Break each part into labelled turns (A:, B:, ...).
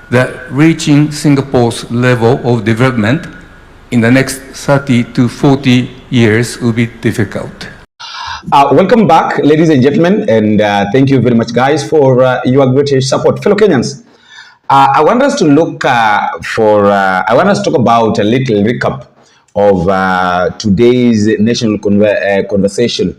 A: that reaching Singapore's level of development in the next 30 to 40 years will be difficult.
B: Welcome back, ladies and gentlemen, and thank you very much, guys, for your great support. Fellow Kenyans, I want us to look I want us to talk about a little recap of today's national conversation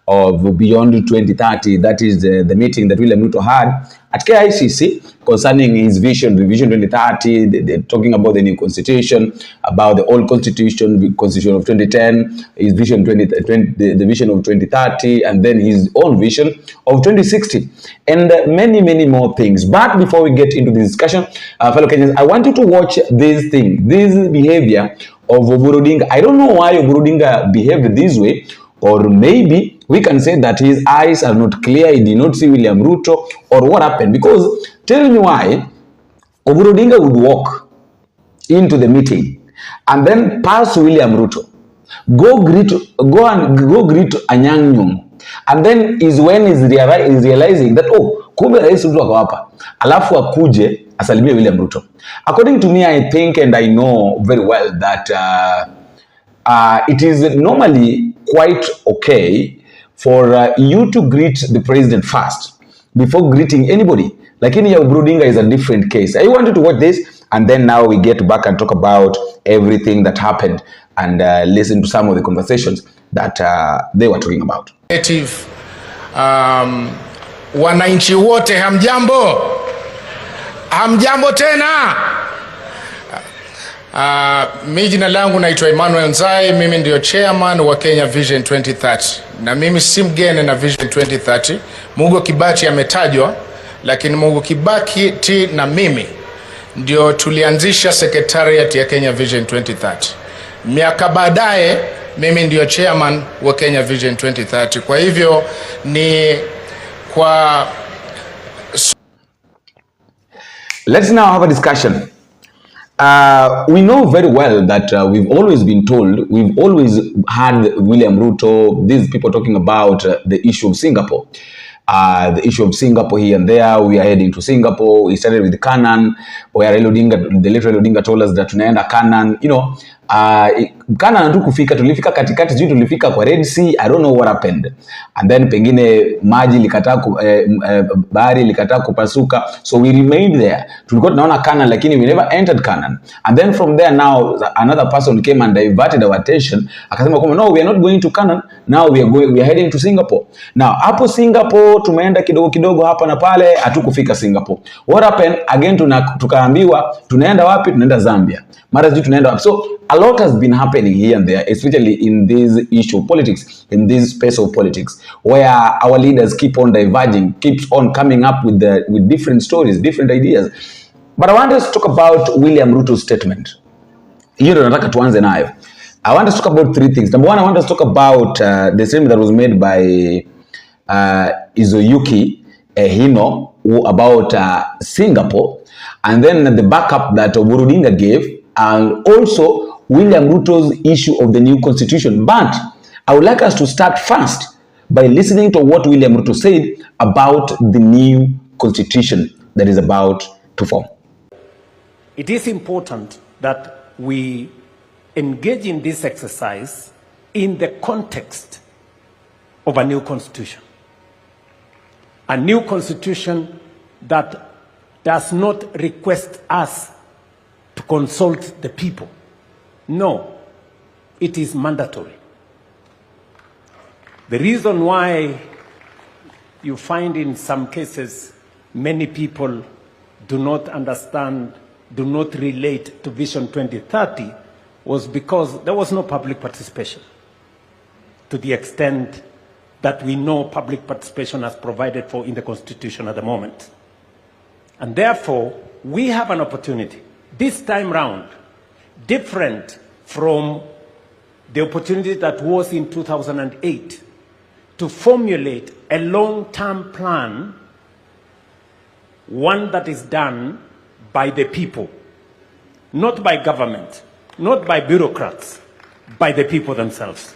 B: of Beyond 2030. That is the meeting that William Ruto had at KICC concerning his vision, the Vision 2030. They're talking about the new constitution, about the old constitution, the constitution of 2010, his vision the vision of 2030, and then his own vision of 2060, and many more things. But before we get into this discussion, fellow Kenyans, I want you to watch this thing, this behavior of Oburu Odinga. I don't know why Oburu Odinga behaved this way, or maybe we can say that his eyes are not clear, he did not see William Ruto, or what happened. Because tell me why Oburu Odinga would walk into the meeting and then pass William Ruto, go greet Anyang' Nyong'o, and then is when he's realizing that, oh, kumbe Rais Ruto ako hapa, alafu akuje asalimie William Ruto. According to me, I think and I know very well that it is normally quite okay for you to greet the president first before greeting anybody. Like in your Oburu Odinga is a different case. I want you to watch this, and then now we get back and talk about everything that happened and listen to some of the conversations that they were talking about.
C: Wananchi wote hamjambo, hamjambo tena. Mimi jina langu naitwa Emmanuel Nzai, mimi ndio chairman wa Kenya Vision 2030. Na mimi si mgeni na Vision 2030. Mugo Kibaki ametajwa, lakini Mugo Kibaki na mimi ndio tulianzisha secretariat ya Kenya Vision 2030. Miaka baadaye mimi ndio chairman wa Kenya Vision 2030. Kwa hivyo ni kwa
B: Let's now have a discussion. We know very well that we've always been told, we've always had William Ruto, these people talking about the issue of Singapore. The issue of Singapore here and there. We are heading to Singapore. We started with Canaan, where the late Raila Odinga told us that tunaenda Canaan. You know, Canaan tu kufika, tulifika katikati, juu tulifika kwa Red Sea. I don't know what happened. And then pengine maji likataa bahari likataa kupasuka. So we remained there. Tulikuwa tunaona Canaan, lakini we never entered Canaan. And then from there now, another person came and diverted our attention. Akasema kwamba no, we are not going to Canaan. Now we are heading to Singapore. Now, hapo Singapore, tumeenda kidogo hapa na pale, hatukufika Singapore. What happened? Again, tukaambiwa, tunaenda wapi? Tunaenda Zambia. Mara sijui tunaenda wapi. So, a lot has been happening here and there, especially in this issue of politics, in this space of politics, where our leaders keep on diverging, keeps on coming up with different stories, different ideas. But I want us to talk about William Ruto's statement. Hiyo ndio nataka tuanze nayo. I want us to talk about three things. Number one, I want us to talk about the statement that was made by Izoyuki Hino about Singapore, and then the backup that Oburu Odinga gave, and also William Ruto's issue of the new constitution. But I would like us to start first by listening to what William Ruto said about the new constitution that is about to form.
D: It is important that we engage in this exercise in the context of a new constitution. A new constitution that does not request us to consult the people. No, it is mandatory. The reason why you find in some cases many people do not understand, do not relate to Vision 2030 was because there was no public participation to the extent that we know public participation as provided for in the Constitution at the moment. And therefore, we have an opportunity this time round, different from the opportunity that was in 2008, to formulate a long-term plan, one that is done by the people, not by government, not by bureaucrats, by the people themselves.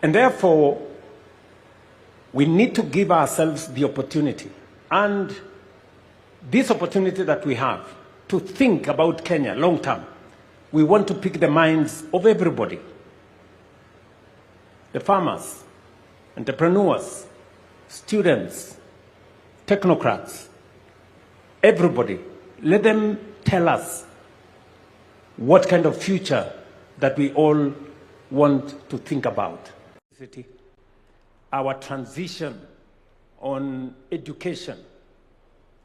D: And therefore, we need to give ourselves the opportunity. And this opportunity that we have to think about Kenya long term, we want to pick the minds of everybody. The farmers, entrepreneurs, students, technocrats, everybody. Let them tell us what kind of future that we all want to think about. Our transition on education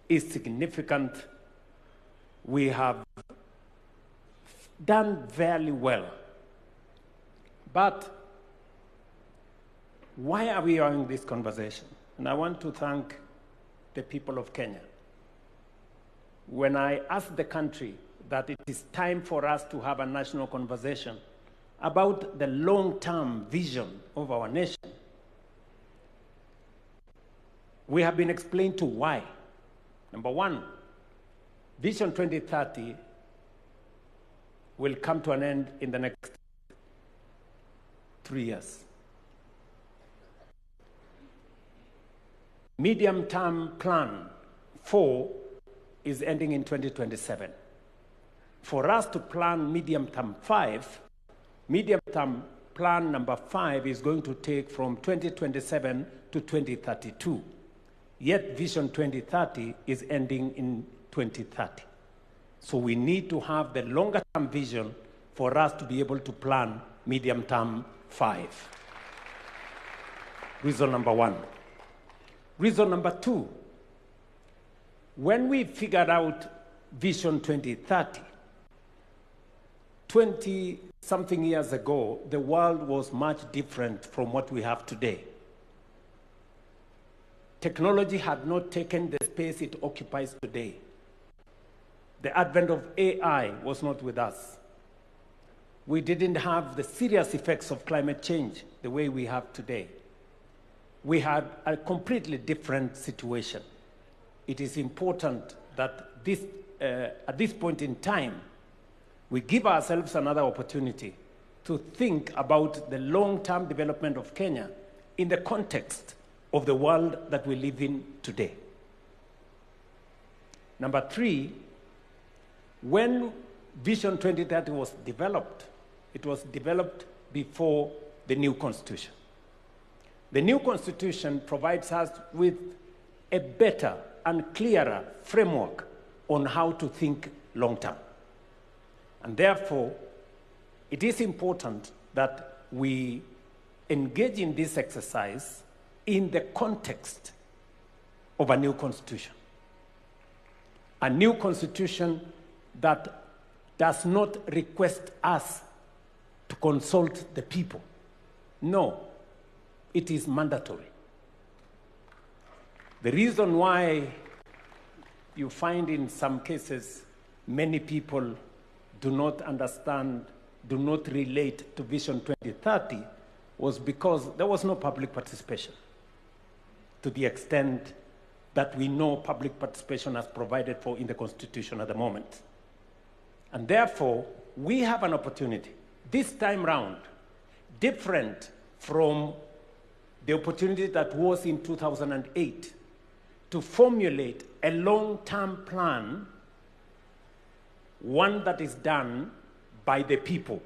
D: is significant. We have done very well. But why are we having this conversation? And I want to thank the people of Kenya. When I asked the country that it is time for us to have a national conversation about the long-term vision of our nation, we have been explained to why. Number one, Vision 2030 will come to an end in the next 3 years. Medium-term plan 4 is ending in 2027. For us to plan medium-term 5, medium-term plan number 5 is going to take from 2027 to 2032. Yet Vision 2030 is ending in 2030. So we need to have the longer-term vision for us to be able to plan medium-term 5. Reason number 1. Reason number 2, when we figured out Vision 2030, 20-something years ago, the world was much different from what we have today. Technology had not taken the space it occupies today. The advent of AI was not with us. We didn't have the serious effects of climate change the way we have today. We had a completely different situation. It is important that at this point in time, we give ourselves another opportunity to think about the long-term development of Kenya in the context of the world that we live in today. Number 3, when Vision 2030 was developed, it was developed before the new Constitution. The new Constitution provides us with a better and clearer framework on how to think long-term. And therefore, it is important that we engage in this exercise in the context of a new Constitution. A new Constitution that does not request us to consult the people. No. It is mandatory. The reason why you find in some cases many people do not understand, do not relate to Vision 2030 was because there was no public participation to the extent that we know public participation as provided for in the Constitution at the moment. And therefore, we have an opportunity, this time round, different from the opportunity that was in 2008 to formulate a long-term plan, one that is done by the people,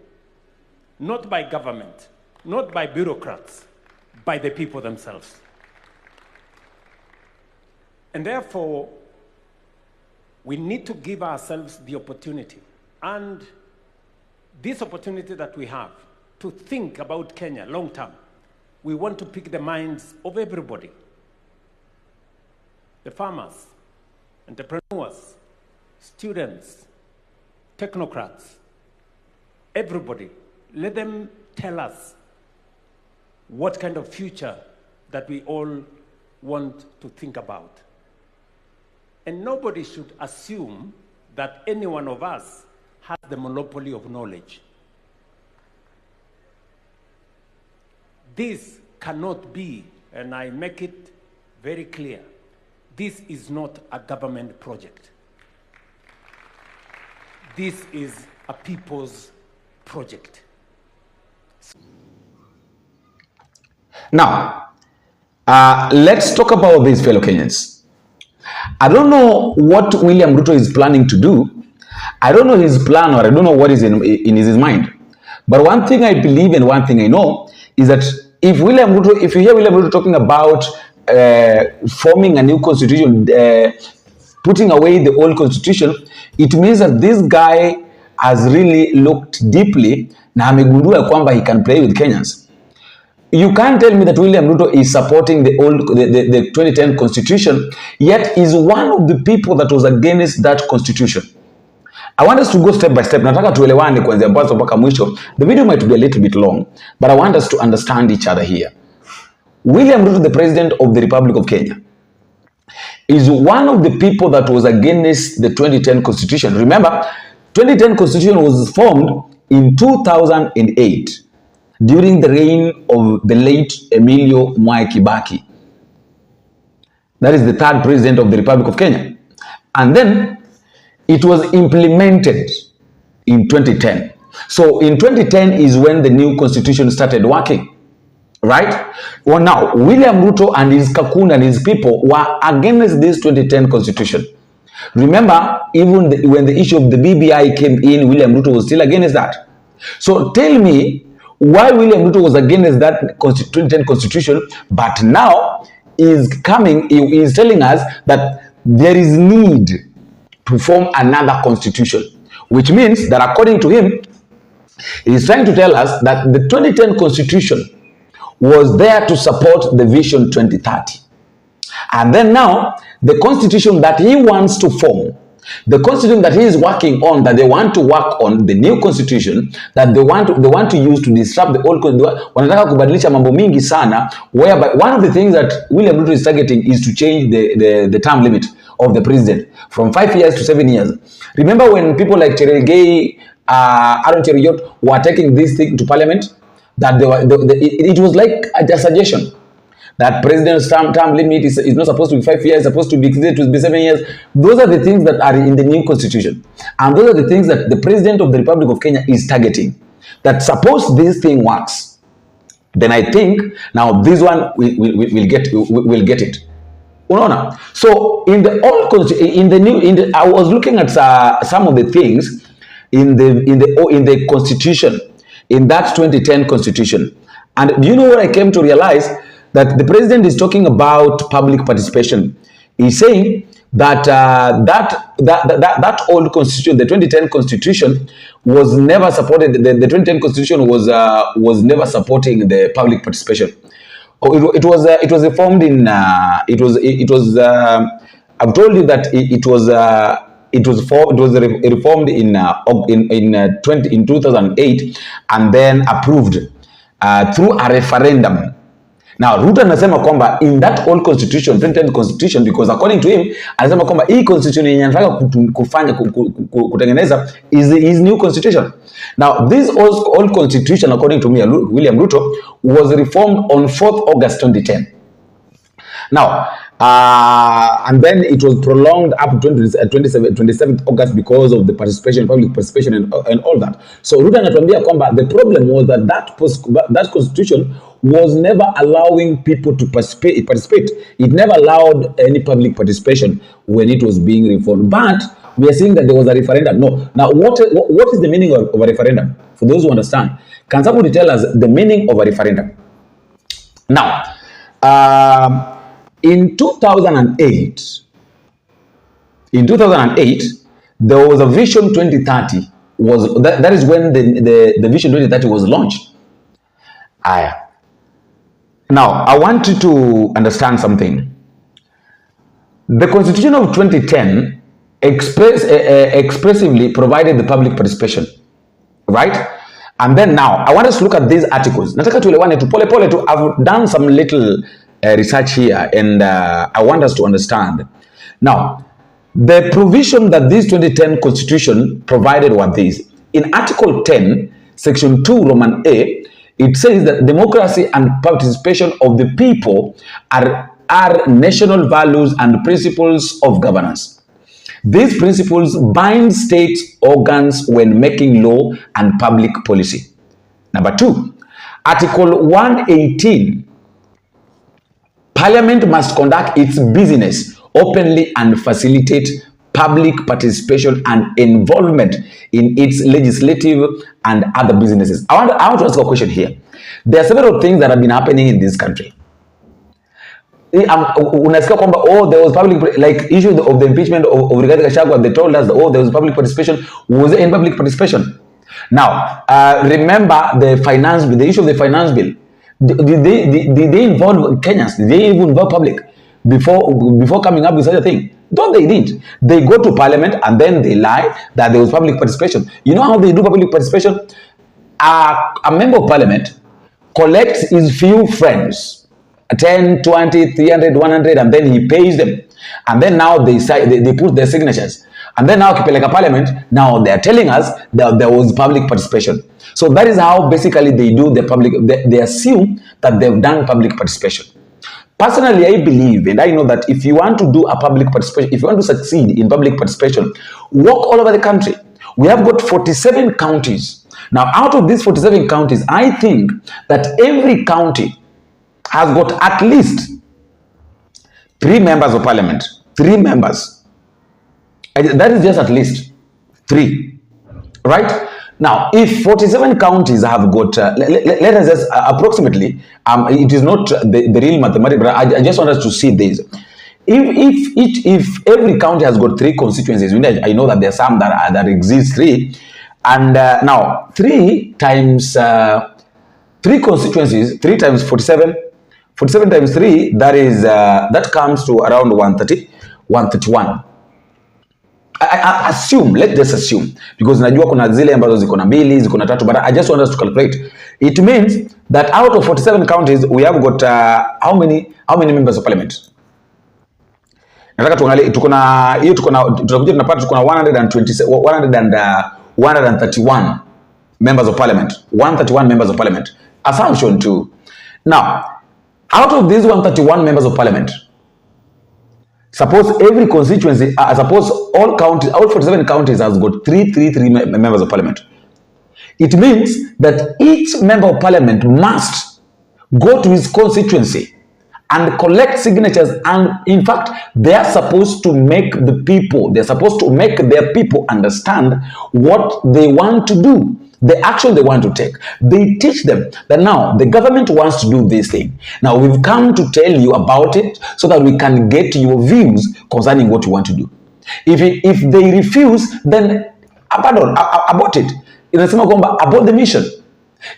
D: not by government, not by bureaucrats, by the people themselves. And therefore, we need to give ourselves the opportunity, and this opportunity that we have to think about Kenya long-term. We want to pick the minds of everybody. The farmers, entrepreneurs, students, technocrats, everybody. Let them tell us what kind of future that we all want to think about. And nobody should assume that any one of us has the monopoly of knowledge. This cannot be, and I make it very clear, this is not a government project. This is a people's project.
B: Now, let's talk about these fellow Kenyans. I don't know what William Ruto is planning to do. I don't know his plan, or I don't know what is in his mind. But one thing I believe and one thing I know is that if you hear William Ruto talking about forming a new constitution, putting away the old constitution, it means that this guy has really looked deeply na amegundua kwamba he can play with Kenyans. You can't tell me that William Ruto is supporting the 2010 constitution, yet is one of the people that was against that constitution. I want us to go step by step. Nataka tuelewane kuanzia mwanzo mpaka mwisho. The video might be a little bit long, but I want us to understand each other here. William Ruto, the President of the Republic of Kenya, is one of the people that was against the 2010 constitution. Remember, 2010 constitution was formed in 2008 during the reign of the late Emilio Mwai Kibaki. That is the third president of the Republic of Kenya. And then it was implemented in 2010. So in 2010 is when the new constitution started working, right? Well, now, William Ruto and his cocoon and his people were against this 2010 constitution. Remember, even when the issue of the BBI came in, William Ruto was still against that. So tell me why William Ruto was against that 2010 constitution, but now is telling us that there is need to form another constitution, which means that according to him, he is trying to tell us that the 2010 constitution was there to support the Vision 2030. And then now, the constitution that he wants to form, the constitution that he is working on, that they want to work on, the new constitution that they want to use to disrupt the old constitution, wanataka kubadilisha mambo mingi sana, whereby one of the things that William Ruto is targeting is to change the term limit of the president from 5 years to 7 years. Remember when people like Cherelgei, Aaron Cheruiyot were taking this thing to parliament, that it was like a suggestion that president's term limit is not supposed to be 5 years, supposed to be 7 years. Those are the things that are in the new constitution. And those are the things that the president of the Republic of Kenya is targeting. That suppose this thing works, then I think now this one will get it. Unaona? So in the old constitution, I was looking at some of the things in the constitution, in that 2010 constitution. And do you know what I came to realize? That the president is talking about public participation. He's saying that that old constitution, the 2010 constitution, was never supported. The 2010 constitution was never supporting the public participation. It was reformed in I've told you that it was reformed in 2008 and then approved through a referendum. Now, Ruto anasema kwamba in that old constitution, 2010 constitution, because according to him, anasema kwamba hii constitution yenye anataka kutengeneza is his new constitution. Now, this old constitution, according to me, William Ruto, was reformed on 4th August 2010. Now, and then it was prolonged up to 27th August because of the participation, public participation and all that. So Ruto anatuambia kwamba the problem was that that constitution was never allowing people to participate. It never allowed any public participation when it was being reformed. But we are seeing that there was a referendum. No. Now, what is the meaning of a referendum? For those who understand, can somebody tell us the meaning of a referendum? Now, in 2008, there was a Vision 2030. That is when the Vision 2030 was launched. Now, I want you to understand something. The Constitution of 2010 expressively provided the public participation, right? And then now, I want us to look at these articles. Nataka tuelewane tu pole pole tu. I've done some little research here, and I want us to understand. Now, the provision that this 2010 Constitution provided were these. In Article 10, Section 2, Roman A, it says that democracy and participation of the people are national values and principles of governance. These principles bind state organs when making law and public policy. Number 2, Article 118, Parliament must conduct its business openly and facilitate public participation and involvement in its legislative and other businesses. I want to ask a question here. There are several things that have been happening in this country. Unasikia kwamba there was public, like issue of the impeachment of Rigathi Gachagua. They told us that, there was public participation. Was there any public participation? Now, remember the issue of the finance bill. Did they involve Kenyans? Did they even involve public before coming up with such a thing? No, they did. They go to parliament and then they lie that there was public participation. You know how they do public participation? A member of parliament collects his few friends, 10, 20, 300, 100, and then he pays them. And then now they put their signatures. And then now Kipeleka Parliament, now they are telling us that there was public participation. So that is how basically they do the public, they assume that they've done public participation. Personally, I believe and I know that if you want to do a public participation, if you want to succeed in public participation, walk all over the country. We have got 47 counties. Now, out of these 47 counties, I think that every county has got at least 3 members of parliament. 3 members. That is just at least 3. Right? Now, if 47 counties have got, let us just approximately, it is not the real mathematics, but I just want us to see this. If every county has got 3 constituencies, I know that there are some that exist 3, and now 3 times 3 constituencies, 3 times 47, 47 times 3, that comes to around 131. I assume, let's just assume, because najua kuna zile ambazo ziko na 2, ziko na 3, but I just want us to calculate. It means that out of 47 counties we have got how many members of parliament? Nataka tuangalie, tutakuja tunapata tuko na 131 members of parliament. 131 members of parliament. Assumption 2. Now, out of these 131 members of parliament, suppose every constituency, suppose all 47 counties has got 3 members of parliament. It means that each member of parliament must go to his constituency and collect signatures, and in fact, they are supposed to make their people understand what they want to do, the action they want to take. They teach them that now the government wants to do this thing. Now we've come to tell you about it so that we can get your views concerning what you want to do. If they refuse, then abort it. Inasema kwamba abort the mission.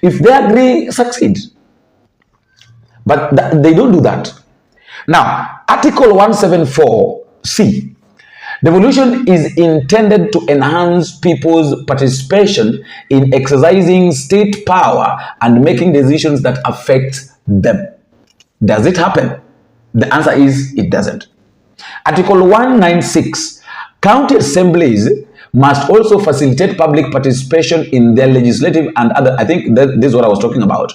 B: If they agree, succeed. But they don't do that. Now, Article 174C, devolution is intended to enhance people's participation in exercising state power and making decisions that affect them. Does it happen? The answer is it doesn't. Article 196, county assemblies must also facilitate public participation in their legislative and other, I think this is what I was talking about.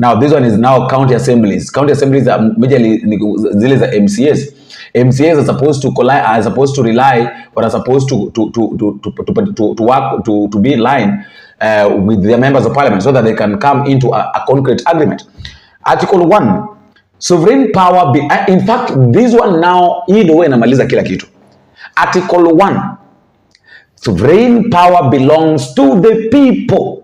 B: Now, this one is now county assemblies. County assemblies are majorly zile za MCAs. MCAs are supposed to rely, or are supposed to work to be in line with their members of parliament so that they can come into a concrete agreement. Article 1, sovereign power. In fact, this one now either way inamaliza kila kitu. Article 1, sovereign power belongs to the people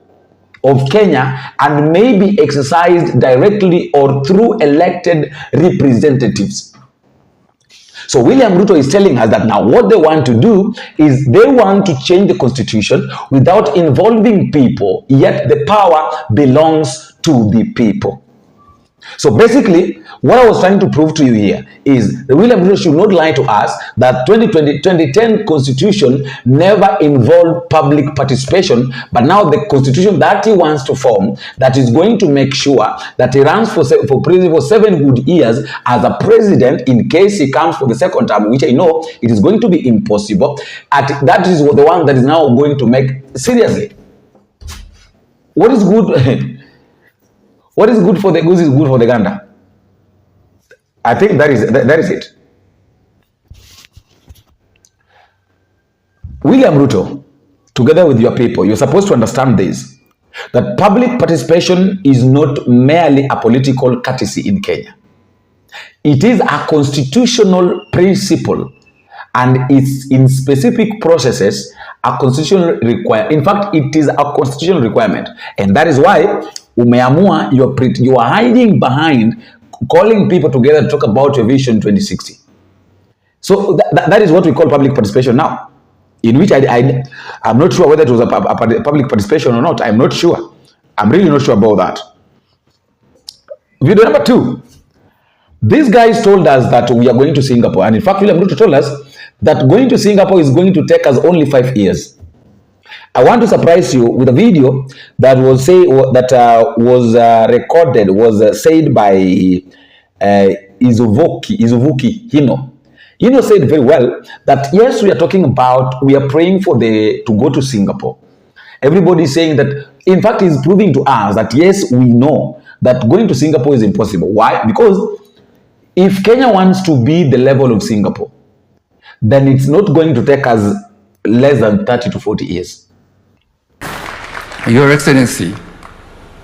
B: of Kenya and may be exercised directly or through elected representatives. So William Ruto is telling us that now what they want to do is they want to change the constitution without involving people, yet the power belongs to the people. So basically, what I was trying to prove to you here is that William Ruto should not lie to us that 2010 constitution never involved public participation, but now the constitution that he wants to form, that is going to make sure that he runs for 7 good years as a president in case he comes for the second term, which I know it is going to be impossible. That is the one that is now going to make, seriously, what is good? What is good for the goose is good for the gander. I think that is it. William Ruto, together with your people, you're supposed to understand this, that public participation is not merely a political courtesy in Kenya. It is a constitutional principle, and it's in specific processes a constitutional requirement. In fact, it is a constitutional requirement, and that is why umeamua you are hiding behind calling people together to talk about your vision 2060. So that is what we call public participation now, in which I'm not sure whether it was a public participation or not. I'm not sure. I'm really not sure about that. Video number 2. These guys told us that we are going to Singapore, and in fact, William Ruto told us that going to Singapore is going to take us only 5 years. I want to surprise you with a video that was recorded, was said by Izuvuki Hino. Hino said very well that yes, we are talking about, we are praying for to go to Singapore. Everybody is saying that, in fact, he's proving to us that yes, we know that going to Singapore is impossible. Why? Because if Kenya wants to be the level of Singapore, then it's not going to take us less than 30 to 40 years.
A: Your Excellency,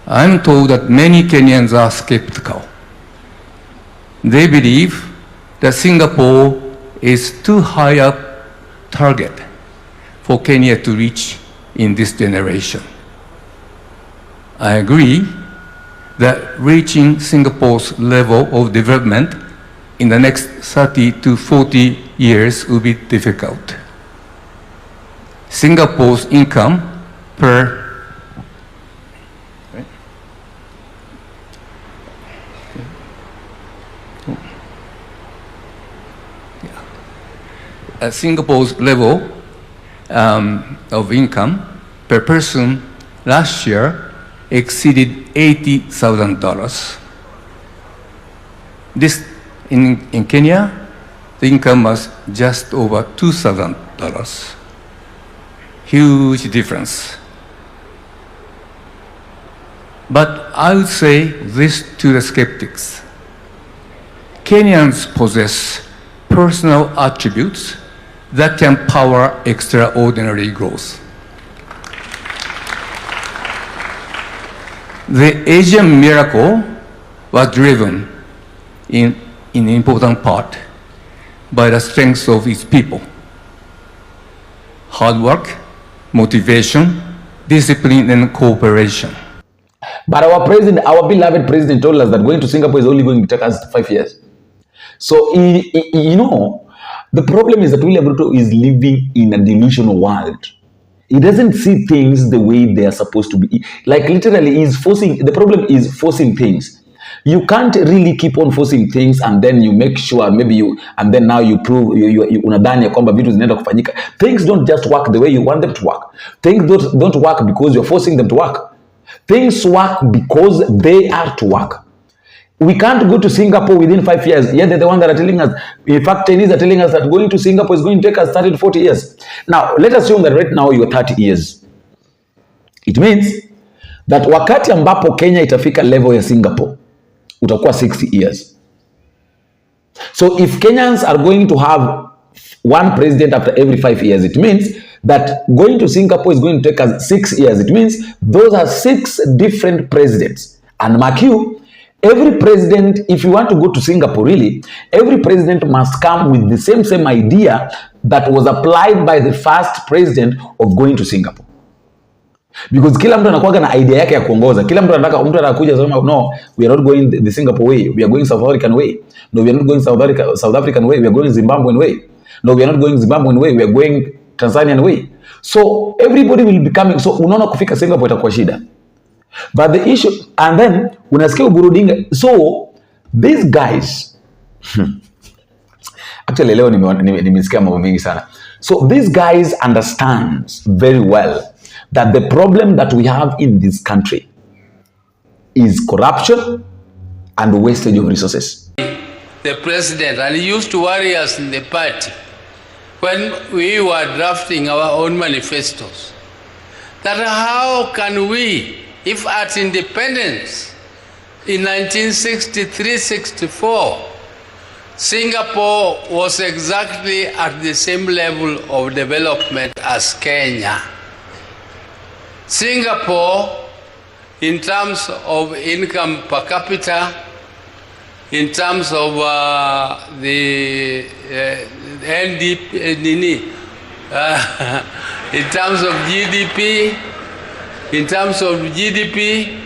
A: I'm told that many Kenyans are skeptical. They believe that Singapore is too high up target for Kenya to reach in this generation. I agree that reaching Singapore's level of development in the next 30 to 40 years will be difficult. Singapore's income per Singapore's level of income per person last year exceeded $80,000. This in Kenya, the income was just over $2,000. Huge difference. But I would say this to the skeptics. Kenyans possess personal attributes that can power extraordinary growth. The Asian miracle was driven in important part by the strength of its people. Hard work, motivation, discipline, and cooperation.
B: But our beloved president told us that going to Singapore is only going to take us 5 years. So, you know, the problem is that William Ruto is living in a delusional world. He doesn't see things the way they are supposed to be. Like literally, the problem is forcing things. You can't really keep on forcing things and then you make sure and then now you prove unadhani kwamba vitu zinaenda kufanyika. Things don't just work the way you want them to work. Things don't work because you're forcing them to work. Things work because they are to work. We can't go to Singapore within 5 years. Yet they're the ones that are telling us. In fact, Chinese are telling us that going to Singapore is going to take us 30 to 40 years. Now, let us assume that right now you're 30 years. It means that wakati ambapo Kenya itafika level ya Singapore, utakuwa 60 years. So if Kenyans are going to have one president after every 5 years, it means that going to Singapore is going to take us 6 years. It means those are 6 different presidents. And mark you, every president, if you want to go to Singapore really, every president must come with the same idea that was applied by the first president of going to Singapore. Because kila mtu anakuwa na idea yake ya kuongoza. Kila mtu anakuja sema no, we are not going the Singapore way, we are going South African way. No, we are not going South African way, we are going Zimbabwean way. No, we are not going Zimbabwean way, we are going Tanzanian way. So everybody will be coming. So unaona kufika Singapore itakuwa shida. But the issue, and then unasikia uburudinga. So these guys actually leo nimesikia mambo mengi sana. So these guys understands very well that the problem that we have in this country is corruption and wastage of resources.
E: The president, and he used to worry us in the party when we were drafting our own manifestos, that how can we, if at independence in 1963-64, Singapore was exactly at the same level of development as Kenya. Singapore, in terms of income per capita, in terms of the NDP, in terms of GDP,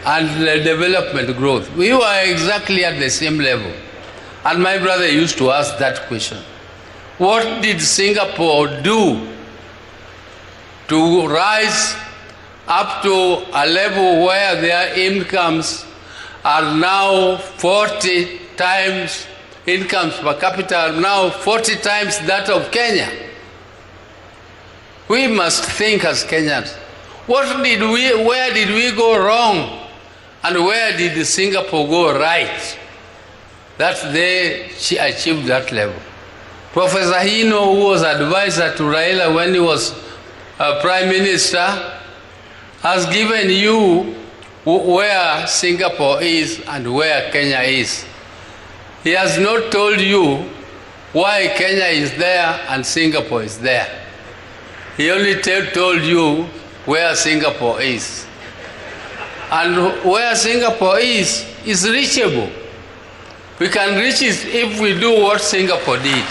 E: and development growth. We were exactly at the same level. And my brother used to ask that question. What did Singapore do to rise up to a level where their incomes are now 40 times, incomes per capita are now 40 times that of Kenya? We must think as Kenyans. Where did we go wrong? And where did Singapore go right? That they achieved that level. Professor Hino, who was advisor to Raila when he was Prime Minister, has given you where Singapore is and where Kenya is. He has not told you why Kenya is there and Singapore is there. He only told you where Singapore is. And where Singapore is reachable. We can reach it if we do what Singapore did.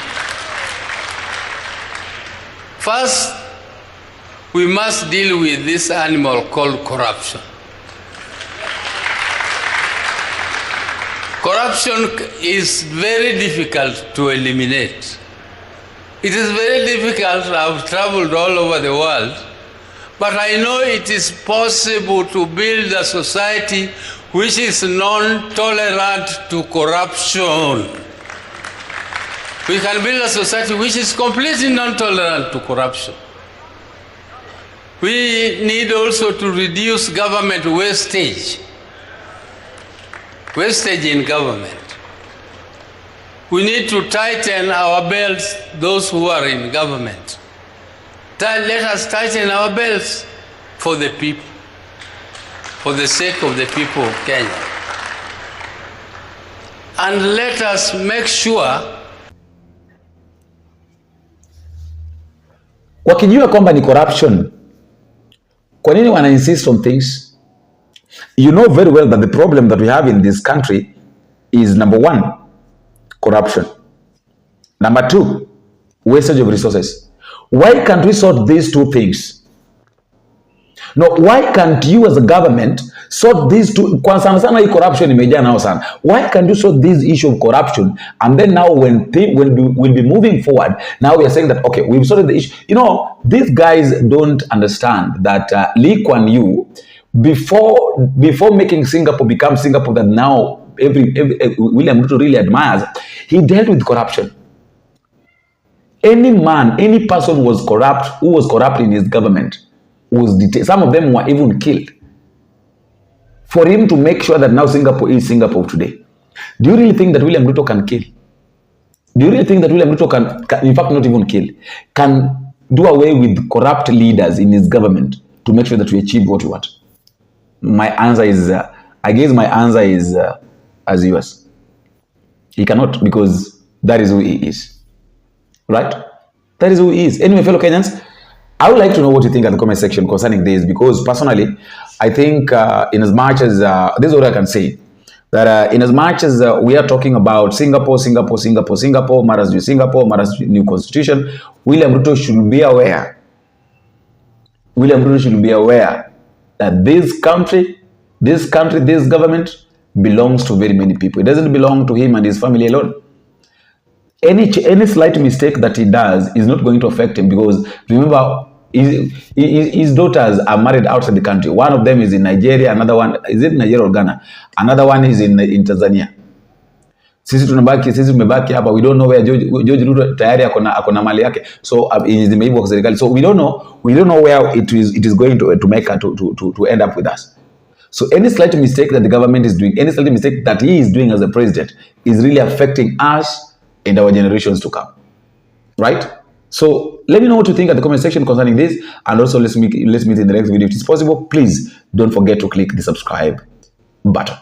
E: First, we must deal with this animal called corruption. Corruption is very difficult to eliminate. It is very difficult. I've traveled all over the world, but I know it is possible to build a society which is non-tolerant to corruption. We can build a society which is completely non-tolerant to corruption. We need also to reduce government wastage. Wastage in government. We need to tighten our belts, those who are in government. Let us tighten our belts for the people, for the sake of the people of Kenya. And let us make sure
B: wakijua kwamba ni corruption, kwa nini wana insist on things? You know very well that the problem that we have in this country is, number one, corruption. Number two, wastage of resources. Why can't we sort these two things? No, why can't you as a government sort these two? Kwa sana sana hii corruption imejaa nao sana. Why can't you sort this issue of corruption, and then now when we'll be moving forward, now we are saying that, okay, we've sorted the issue. You know, these guys don't understand that Lee Kuan Yew, before making Singapore become Singapore that now William Ruto really admires, he dealt with corruption. Any man, any person who was corrupt in his government was detained. Some of them were even killed. For him to make sure that now Singapore is Singapore today. Do you really think that William Ruto can kill? Do you really think that William Ruto can in fact not even kill, can do away with corrupt leaders in his government to make sure that we achieve what we want? My answer is, I guess my answer is as yours. He cannot, because that is who he is. Right? That is who he is. Anyway, fellow Kenyans, I would like to know what you think at the comment section concerning this, because personally, I think in as much as, this is what I can say, that in as much as we are talking about Singapore, matters new Singapore, matters new constitution, William Ruto should be aware. William Ruto should be aware that this government belongs to very many people. It doesn't belong to him and his family alone. Any slight mistake that he does is not going to affect him, because remember, his daughters are married outside the country. One of them is in Nigeria, another one is in Nigeria or Ghana, another one is in Tanzania. Sisi tumebaki hapa. We don't know where George Ruto tayari akona mali yake, so zimeibwa kwa serikali. So we don't know where it is going to make her to end up with us. So any slight mistake that the government is doing, any slight mistake that he is doing as a president, is really affecting us and our generations to come. Right? So let me know what you think at the comment section concerning this, and also let's meet in the next video. If it's possible, please don't forget to click the subscribe button.